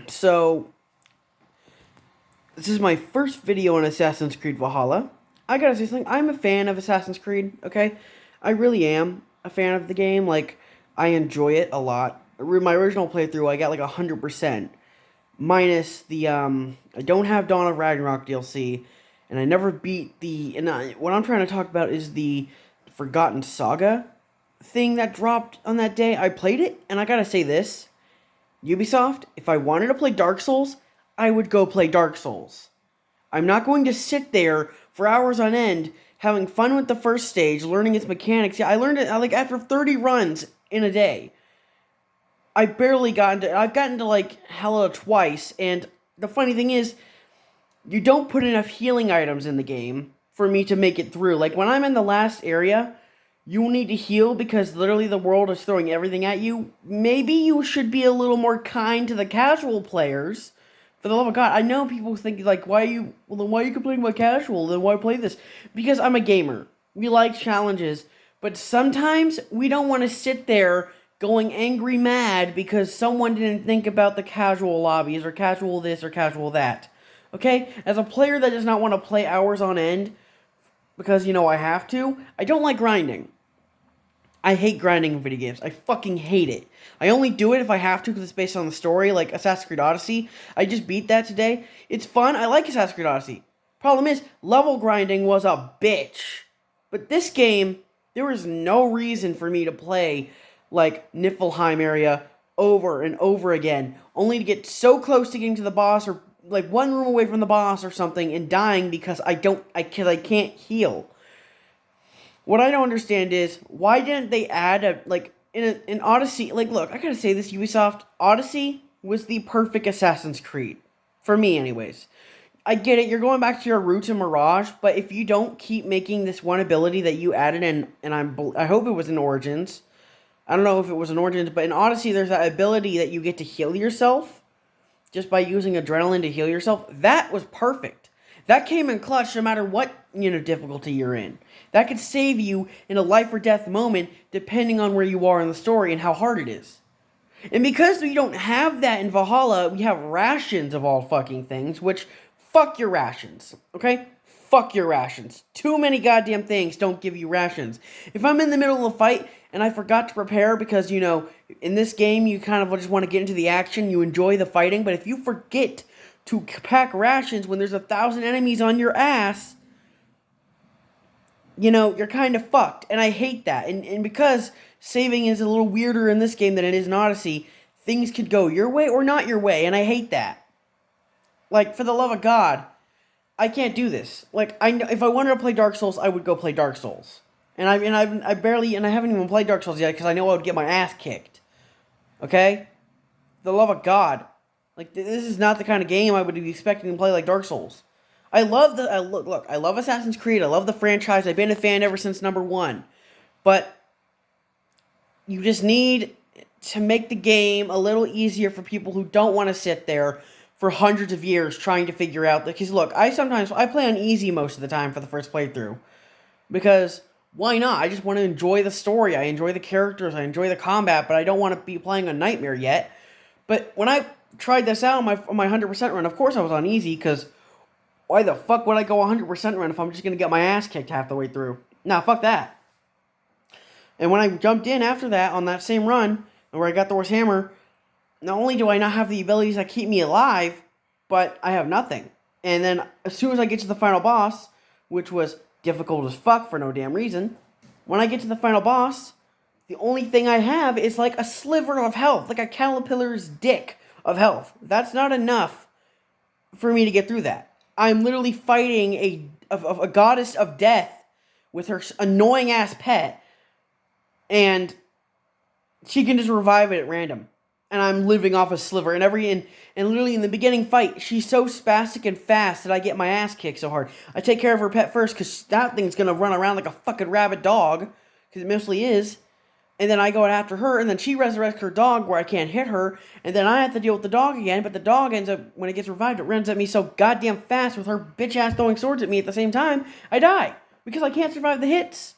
So, this is my first video on Assassin's Creed Valhalla. I gotta say something, I'm a fan of Assassin's Creed, okay? I really am a fan of the game, like, I enjoy it a lot. My original playthrough, I got like 100%, minus the, I don't have Dawn of Ragnarok DLC, and I never beat what I'm trying to talk about is the Forgotten Saga thing that dropped on that day. I played it, and I gotta say this, Ubisoft, if I wanted to play Dark Souls, I would go play Dark Souls. I'm not going to sit there for hours on end having fun with the first stage, learning its mechanics. Yeah, I learned it like after 30 runs in a day. I've gotten to like Hela twice, and the funny thing is, you don't put enough healing items in the game for me to make it through. Like when I'm in the last area, you need to heal because literally the world is throwing everything at you. Maybe you should be a little more kind to the casual players. For the love of God, I know people think like, why are you complaining about casual? Then why play this? Because I'm a gamer. We like challenges, but sometimes we don't want to sit there going angry mad because someone didn't think about the casual lobbies or casual this or casual that. Okay? As a player that does not want to play hours on end because, I have to, I don't like grinding. I hate grinding in video games. I fucking hate it. I only do it if I have to because it's based on the story, like Assassin's Creed Odyssey. I just beat that today. It's fun. I like Assassin's Creed Odyssey. Problem is, level grinding was a bitch. But this game, there was no reason for me to play, like, Niflheim area over and over again, only to get so close to getting to the boss or, like, one room away from the boss or something and dying because I can't heal. What I don't understand is why didn't they add in Odyssey? Like, look, I gotta say this, Ubisoft Odyssey was the perfect Assassin's Creed for me, anyways. I get it, you're going back to your roots in Mirage, but if you don't keep making this one ability that you added in, and I hope it was in Origins. I don't know if it was in Origins, but in Odyssey, there's that ability that you get to heal yourself just by using adrenaline to heal yourself. That was perfect. That came in clutch no matter what, difficulty you're in. That could save you in a life or death moment depending on where you are in the story and how hard it is. And because we don't have that in Valhalla, we have rations of all fucking things, which, fuck your rations, okay? Fuck your rations. Too many goddamn things don't give you rations. If I'm in the middle of a fight and I forgot to prepare because, in this game you kind of just want to get into the action, you enjoy the fighting, but if you forget to pack rations when there's 1,000 enemies on your ass, you're kind of fucked. And I hate that. And because saving is a little weirder in this game than it is in Odyssey, things could go your way or not your way, and I hate that. Like, for the love of God, I can't do this. Like, if I wanted to play Dark Souls, I would go play Dark Souls. And I haven't even played Dark Souls yet because I know I would get my ass kicked. Okay? For the love of God. Like, this is not the kind of game I would be expecting to play like Dark Souls. I love I love Assassin's Creed. I love the franchise. I've been a fan ever since number 1. But you just need to make the game a little easier for people who don't want to sit there for hundreds of years trying to figure out. Because look, I play on easy most of the time for the first playthrough. Because why not? I just want to enjoy the story. I enjoy the characters. I enjoy the combat. But I don't want to be playing on Nightmare yet. But when I tried this out on my 100% run, of course I was on easy because why the fuck would I go 100% run if I'm just going to get my ass kicked half the way through? Nah, fuck that. And when I jumped in after that on that same run, where I got Thor's hammer, not only do I not have the abilities that keep me alive, but I have nothing. And then as soon as I get to the final boss, which was difficult as fuck for no damn reason, when I get to the final boss, the only thing I have is like a sliver of health, like a caterpillar's dick of health. That's not enough for me to get through that. I'm literally fighting a goddess of death with her annoying ass pet, and she can just revive it at random. And I'm living off a sliver. And literally in the beginning fight, she's so spastic and fast that I get my ass kicked so hard. I take care of her pet first because that thing's gonna run around like a fucking rabid dog, because it mostly is. And then I go after her, and then she resurrects her dog where I can't hit her, and then I have to deal with the dog again, but the dog ends up, when it gets revived, it runs at me so goddamn fast with her bitch ass throwing swords at me at the same time, I die. Because I can't survive the hits.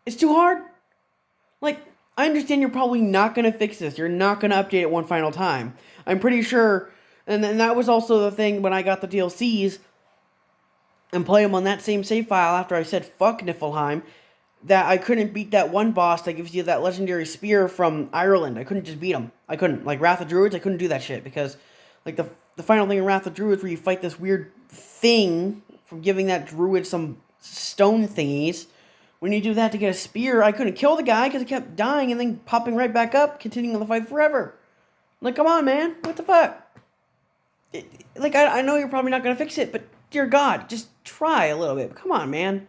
It's too hard. Like, I understand you're probably not going to fix this. You're not going to update it one final time. I'm pretty sure, and then that was also the thing when I got the DLCs and play them on that same save file after I said fuck Niflheim, that I couldn't beat that one boss that gives you that legendary spear from Ireland. I couldn't just beat him. I couldn't. Like, Wrath of Druids, I couldn't do that shit because, like, the final thing in Wrath of Druids where you fight this weird thing from giving that druid some stone thingies. When you do that to get a spear, I couldn't kill the guy because he kept dying and then popping right back up, continuing the fight forever. Like, come on, man. What the fuck? I know you're probably not going to fix it, but dear God, just try a little bit. Come on, man.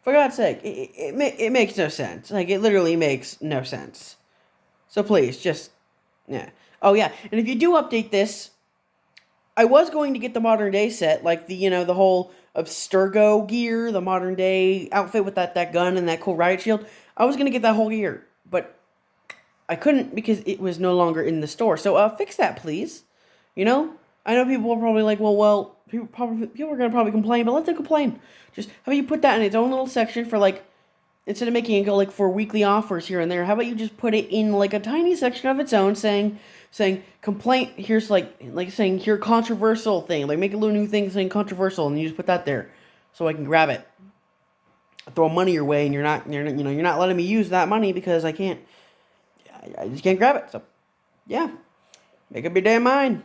For God's sake, it makes no sense. Like, it literally makes no sense. So please, just, yeah. Oh, yeah, and if you do update this, I was going to get the modern day set, like the whole Abstergo gear, the modern day outfit with that gun and that cool riot shield. I was going to get that whole gear, but I couldn't because it was no longer in the store. So, fix that, please. You know? I know people are probably like, well, people are going to probably complain, but let them complain. Just, how about you put that in its own little section for, like, instead of making it go, like, for weekly offers here and there, how about you just put it in, like, a tiny section of its own saying, complaint, here's, like saying, here, controversial thing. Like, make a little new thing saying controversial, and you just put that there so I can grab it. Throw money your way, and you're not letting me use that money because I just can't grab it. So, yeah, make up your damn mind.